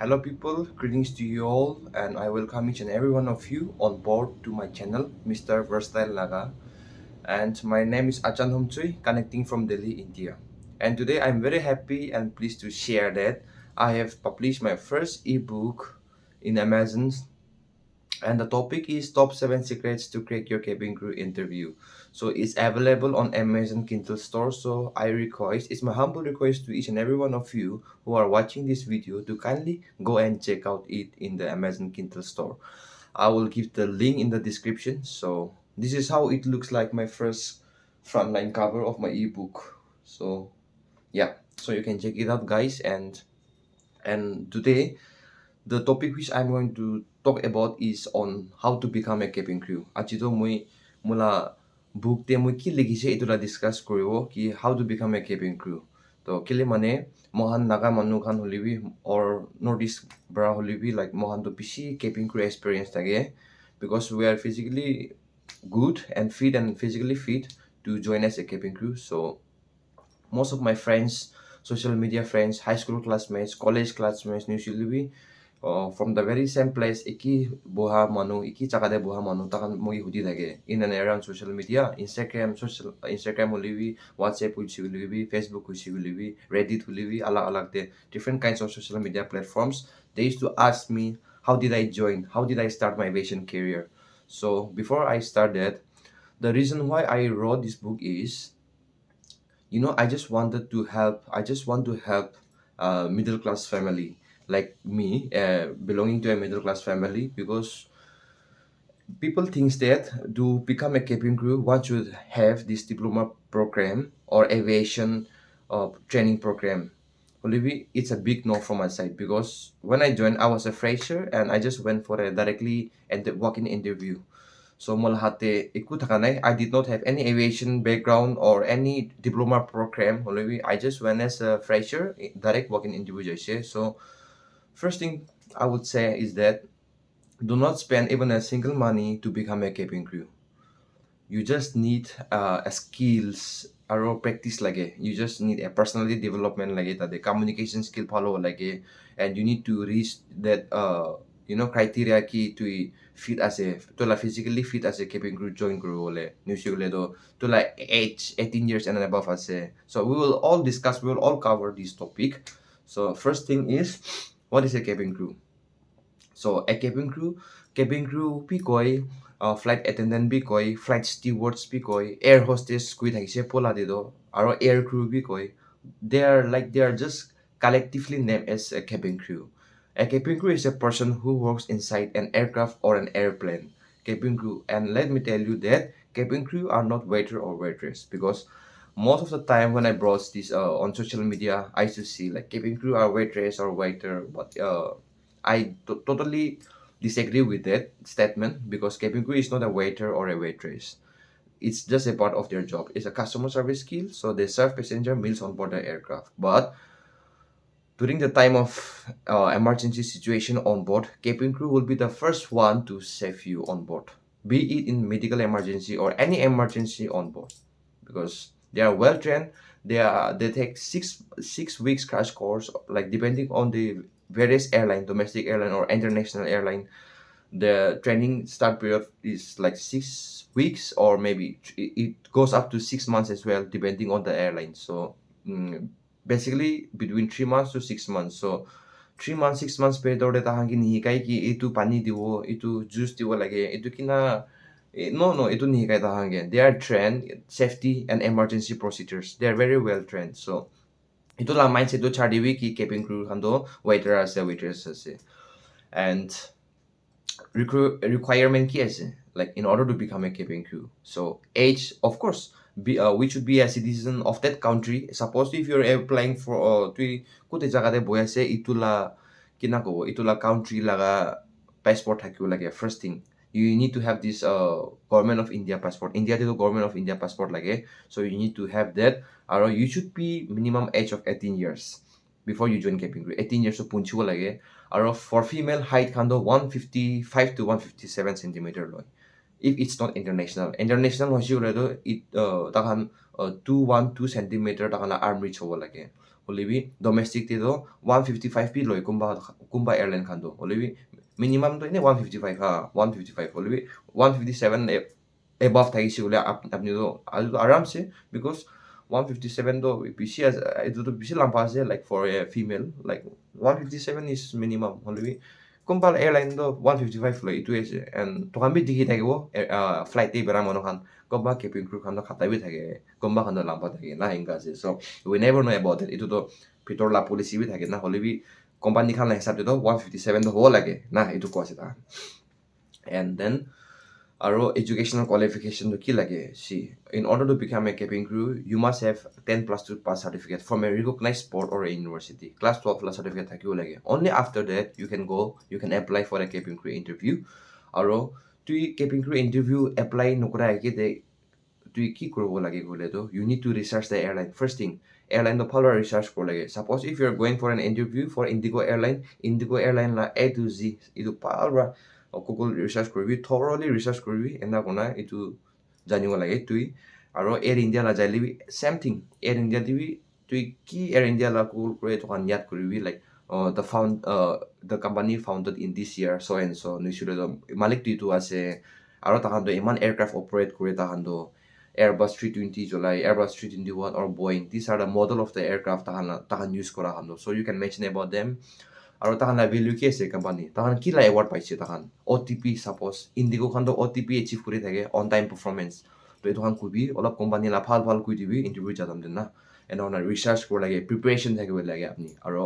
Hello, people. Greetings to you all, and I welcome each and every one of you on board to my channel, Mr. Versatile Naga. And my name is Achan Homchui, connecting from Delhi, India. And today I'm very happy and pleased to share that I have published my first ebook in Amazon, and the topic is top 7 secrets to crack your cabin crew interview. So it's available on Amazon Kindle store. So I request, it's my humble request to each and every one of you who are watching this video to kindly go and check out it in the Amazon Kindle store. I will give the link in the description. So this is how it looks like, my first frontline cover of my ebook. So yeah, so you can check it out, guys. And today the topic which I'm going to talk about is on how to become a cabin crew. Achito moi mula book te moi ki likhi che itula discuss koribo ki how to become a cabin crew. To kile mane mohan naga manu khan holibi or northeast bra holibi like mohan to pishi cabin crew experience tage, because we are physically good and fit and physically fit to join as a cabin crew. So most of my friends, social media friends, high school classmates, college classmates, usually from the very same place, iki chakade buha manu, takan moi hudi thake in and around social media, Instagram hulibi, WhatsApp hulibi, Facebook hulibi, Reddit hulibi, alag de different kinds of social media platforms. They used to ask me, how did I join? How did I start my aviation career? So before I started, the reason why I wrote this book is, I just want to help middle class family like me, belonging to a middle class family, because people think that to become a cabin crew one should have this diploma program or aviation training program. Only it's a big no from my side, because when I joined I was a fresher and I just went for a directly and walk-in interview. So malahate ikut hakanay. I did not have any aviation background or any diploma program. Only I just went as a fresher, direct walk-in interview jaise. So first thing I would say is that do not spend even a single money to become a cabin crew. You just need a skills or practice lage. You just need a personality development lage, the communication skill follow lage, and you need to reach that criteria ki to fit as a to la physically fit as a cabin crew join crew ole usually do to like age 18 years and above as a. So we will all cover this topic. So first thing is, what is a cabin crew? So a cabin crew bhi koi, flight attendant bhi koi, flight stewards bhi koi, air hostess kui thakise pola dido, aro air crew bhi koi. They are just collectively named as a cabin crew. A cabin crew is a person who works inside an aircraft or an airplane. Cabin crew, and let me tell you that cabin crew are not waiter or waitress, because most of the time when I browse this on social media, I used to see like cabin crew are waitress or waiter, but totally disagree with that statement, because cabin crew is not a waiter or a waitress. It's just a part of their job. It's a customer service skill, so they serve passenger meals on board the aircraft. But during the time of emergency situation on board, cabin crew will be the first one to save you on board, be it in medical emergency or any emergency on board, because they are well trained. They take six weeks crash course, like depending on the various airline, domestic airline or international airline. The training start period is like 6 weeks, or maybe it goes up to 6 months as well, depending on the airline. So basically between 3 months to 6 months. So 3 months 6 months pe dode tahangi nihikai ki itu pani diwo, itu juice diwo lage, itu kina no, itu nihikai tahangi. They are trained safety and emergency procedures. They are very well trained. So itu lang mindset to chardiwi ki cabin crew hando waiter ase waitress ase. And requirement ki ase, like in order to become a cabin crew. So age, of course, we should be a citizen of that country. Suppose if you're applying for tui kote jaga de boy ase, itula kina ko itula country laga passport hakiu lage. First thing, you need to have this government of India passport. India to government of India passport lage. So you need to have that. Or you should be minimum age of 18 years before you join cabin crew. 18 years of punchu lage. Or for female height kando 155 to 157 centimeter loy. If it's not international hoshi it takan 212 centimeter takan arm reach hobo lage. হলিবি domestic তো 155 P লয় কোনবা airline খান হলিবি minimum তো এনে 155 হা 155 হলিবি 157 above থাকিছে বলে আপনি তো আরামসে বিকজ 157 তো বেশি আছে এটা তো বেশি লম্বা আছে like for a female like 157 is minimum হলিবি কোনবা এয়ারলাইন তো 155 লয় ইটো আছে এন্ড তখন বি দেখি থাকিব ফ্লাইট এই বেৰা মানুহ খান কোনবা কেবিন ক্ৰু খান খাটাবি থাকে কোনবা খান লম্বা থাকে না হেংকা আছে so we never know about it itu to ভিতৰ লা পলিচি বি থাকে না হলিবি কোম্পানী খান হিচাপ তো 157 তো হ'ব লাগে না এইটো কোৱাছে তা and then আৰু educational qualification to কি লাগে see in order to become a cabin crew you must have 10 plus 2 pass certificate from a recognized board or a university class 12 plus certificate থাকিব লাগে only after that you can apply for a cabin crew interview আৰু তুই cabin crew interview apply নকৰা কি দে তুই কি কৰিব লাগে গলে তো you need to research the airline first thing airline তো ভালদৰে research কৰিব লাগে suppose if you are going for an interview for Indigo airline la A to Z এইটো ভালদৰে Google research কৰিবি thoroughly research কৰিবি এনা কোনা এইটো জানিব লাগে তুই আৰু এয়াৰ ইণ্ডিয়া লা যাইলি same thing এয়াৰ ইণ্ডিয়া দিবি তুই কি এয়াৰ ইণ্ডিয়া লা Google কৰি তখন ইয়াত কৰিবি like the company founded in this year so and so নিশ্চয় মালিক তুইটো আছে আৰু তাহাঁতো ইমান এয়াৰক্ৰাফ্ট অপাৰেট কৰে তাহাঁতো Airbus 320 July, Airbus 321 or Boeing. These are the model of the aircraft tahan use kora hando. So you can mention about them. Aro tahan la value ke ase company. Tahan ki la award paise tahan. OTP suppose Indigo khando OTP achieve kori thake on time performance. To eto han kubi olap company la phal kui dibi interview jadam den na. And on a research kor lage preparation thake lage apni. Aro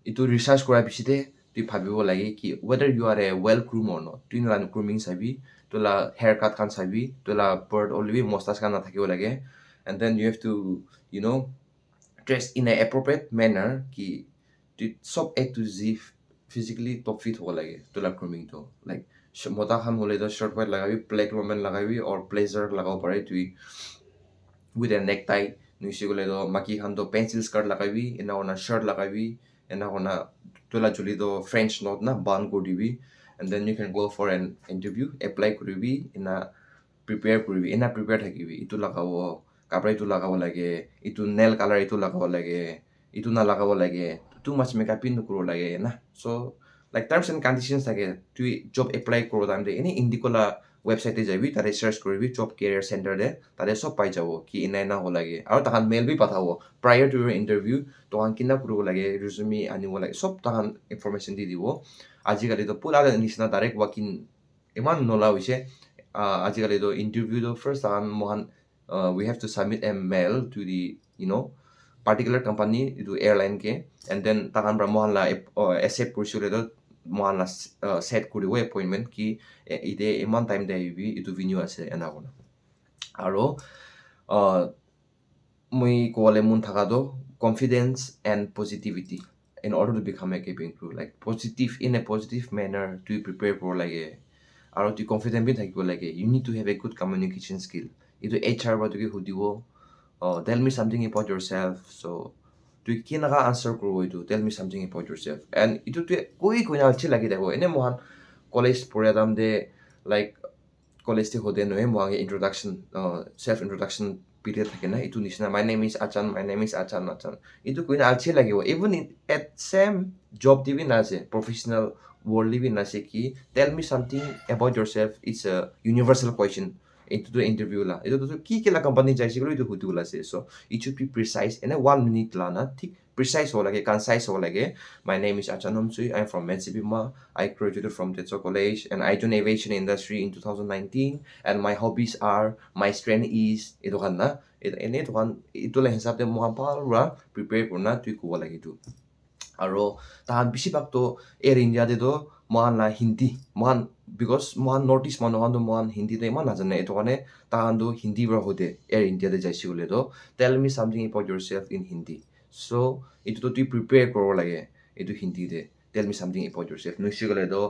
ito research kora bisite tu bhabibo lage ki whether you are a well groom or not. Tu la grooming sabi তোলা haircut খান চাবি তোলা bird অলবি mustache খান নাথাকিব লাগে and then you have to you know dress in an appropriate manner কি তুই সব A to Z physically top fit হ'ব লাগে তোলা grooming তো like মতা খান হলে তো short white লাগাবি black roman লাগাবি or blazer লাগাব পাৰে তুই with a necktie নুইছে গলে তো মাকি খান তো pencil skirt লাগাবি এনা ওনা shirt লাগাবি এনা ওনা তোলা চুলি তো french knot না bun কৰি দিবি and then you can go for an interview apply koribi ina prepare koribi ina prepare thakibi itu lagabo kapra itu lagabo lage itu nail color itu lagabo lage itu na lagabo lage too much makeup in kuro lage na so like terms and conditions thake tu job apply koro time de any indicola website e jabi tare search koribi job career center de tare sob pai jabo ki ina na ho lage aru tahan mail bi pathabo prior to your interview to han kinna kuro lage resume anibo lage sob tahan information di dibo আজিকালি তো পুৰা নিচিনা direct ৱাকিং ইমান নলা হৈছে আজিকালি তো interview তো first তাহান মহান we have to submit a mail to the particular company to airline ke and then tahan bra mohan la accept kurisule to mohan la set kuribo appointment ki ide iman time de ahibi itu venue ase ena kona aro moi kole mun thaka do confidence and positivity in order to become a cabin crew like positive in a positive manner to prepare for like aro to confident bhi thakibo lage you need to have a good communication skill itu HR ba to ki hudibo tell me something about yourself so to kinaga answer kuro itu tell me something about yourself and itu to koi na achi lagi dekho ene mohan college poriadam de like college te hode no mohan introduction self introduction period থাকে না itu nisna my name is Achan itu kuin alche lagibo even at same job dibi na ase professional world dibi na ase ki tell me something about yourself it's a universal question into the interview la itu to ki kila company jaisi golo itu hutu la ase so it should be precise and a 1 minute la na thik precise ho lage concise ho lage my name is Achan Homsui I'm from Mensipima I graduated from Tetso College and I joined aviation industry in 2019 and my hobbies are my strength is itu kan na ene to kan itu la hisab de mohan palra prepare korna tui ko lage tu aro tahan bisi bak to air india de do mohan la hindi mohan because mohan notice manohan do mohan hindi de man najane eto kane tahan do hindi bra hode air india de jaisi gole do tell me something about yourself in hindi so itu to tui prepare koro lage itu hindi de tell me something about yourself no sigole do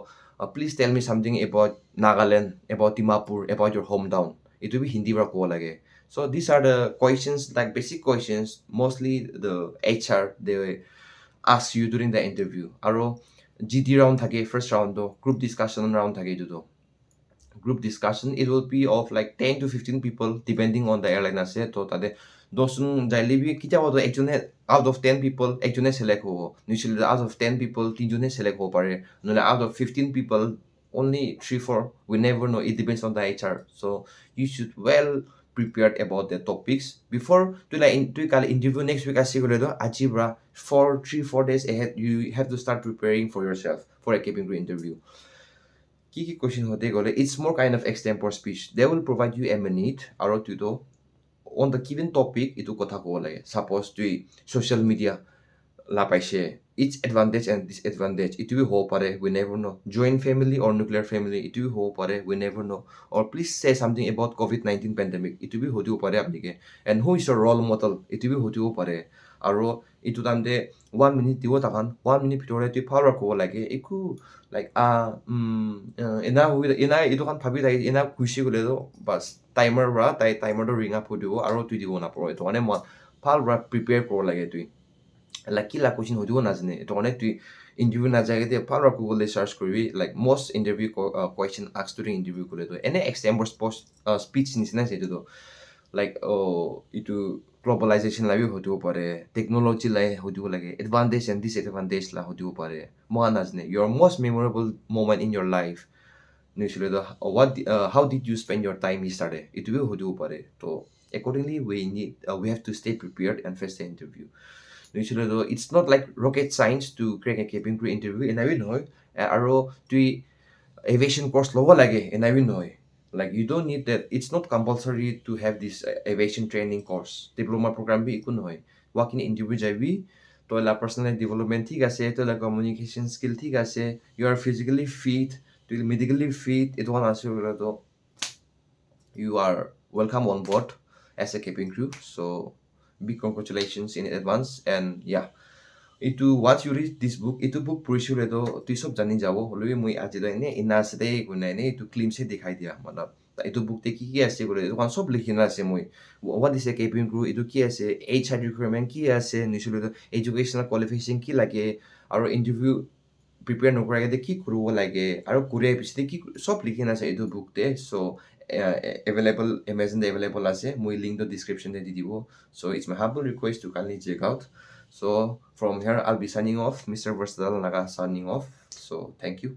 please tell me something about Nagaland about Dimapur about your hometown itu bi hindi bra ko lage so these are the questions like basic questions mostly the HR they ask you during the interview aro GD round thake first round do group discussion round thake do group discussion it will be of like 10 to 15 people depending on the airline ase to tade দহজন যাইলে B কেতিয়াবাতো একজনে out of 10 people একজনে select হ'ব New Zealand out of 10 people তিনিজনে select হ'ব পাৰে নহ'লে out of 15 people only 3 4 we never know it depends on the HR so you should well prepared about the topics before to like to kali interview next week asi gole do aji bra for 3 4 days ahead you have to start preparing for yourself for a cabin crew interview কি question hote gole it's more kind of extempore speech they will provide you a minute aro to on the given topic itu kotha ko lage suppose tui social media la paise its advantage and disadvantage it will ho pare we never know joint family or nuclear family it will ho pare we never know or please say something about covid-19 pandemic it will ho dio pare apni ke and who is your role model it will ho dio pare aro itu tamde 1 minute dio takan 1 minute pitore tu power ko lage iku like ena itu kan bhabi thaki ena khushi gole do bas timer ra tai timer do ring up hodio aro tu dibo na paro itu ane mon ভাল ra prepare kor lage tu like কি লা question হদিও নাজানে এটা অনেক তুই interview না জায়গাতে ভাল রা গুগলে সার্চ করবি like most interview question ask two interview করে তো এনে এক্সাম্পল স্পিচ নিচিনা সেটো তো লাইক ইটো গ্লোবালাইজেশন লাইও হদিও পারে টেকনোলজি লাই হদিও লাগে এডভান্টেজ এন্ড ডিসএডভান্টেজ লা হদিও পারে মহা নাজানে your most memorable moment in your life New Zealand what how did you spend your time yesterday ইটো হদিও পারে তো accordingly we have to stay prepared and face the interview Usually, though, it's not like rocket science to crack a cabin crew interview, and I will know. Aro to aviation course lower lage, and I will know. Like you don't need that. It's not compulsory to have this aviation training course. Diploma program bi ikun hoy. Walk in interview jaibi. To la personal development thik ase, to la communication skill thik ase. You are physically fit, to medically fit. It one ase to you are welcome on board as a cabin crew. So big congratulations in advance and yeah itu once you read this book itu book পঢ়িছিলে তো তুই সব জানি যাব হলেও মই আজি এনে ইনাসতে গুনাই নে itu ক্লিমছে দেখাই দিয়া মানে এইটো বুকতে কি আছে বলে এইটো সব লিখি না আছে মই what is a cabin crew এইটো কি আছে HR requirement কি আছে নিছিলে তো এডুকেশনাল কোয়ালিফিকেশন কি লাগে আৰু ইন্টারভিউ প্ৰিপেয়াৰ নকৰাকে কি কৰিব লাগে আৰু কৰিয়াৰ পিছতে কি সব লিখি না আছে এইটো বুকতে সো available Amazon available আছে মই লিংক তো description দি দিব so it's my humble request to kindly check out so from here I'll be signing off Mr. Versatile Naga signing off so thank you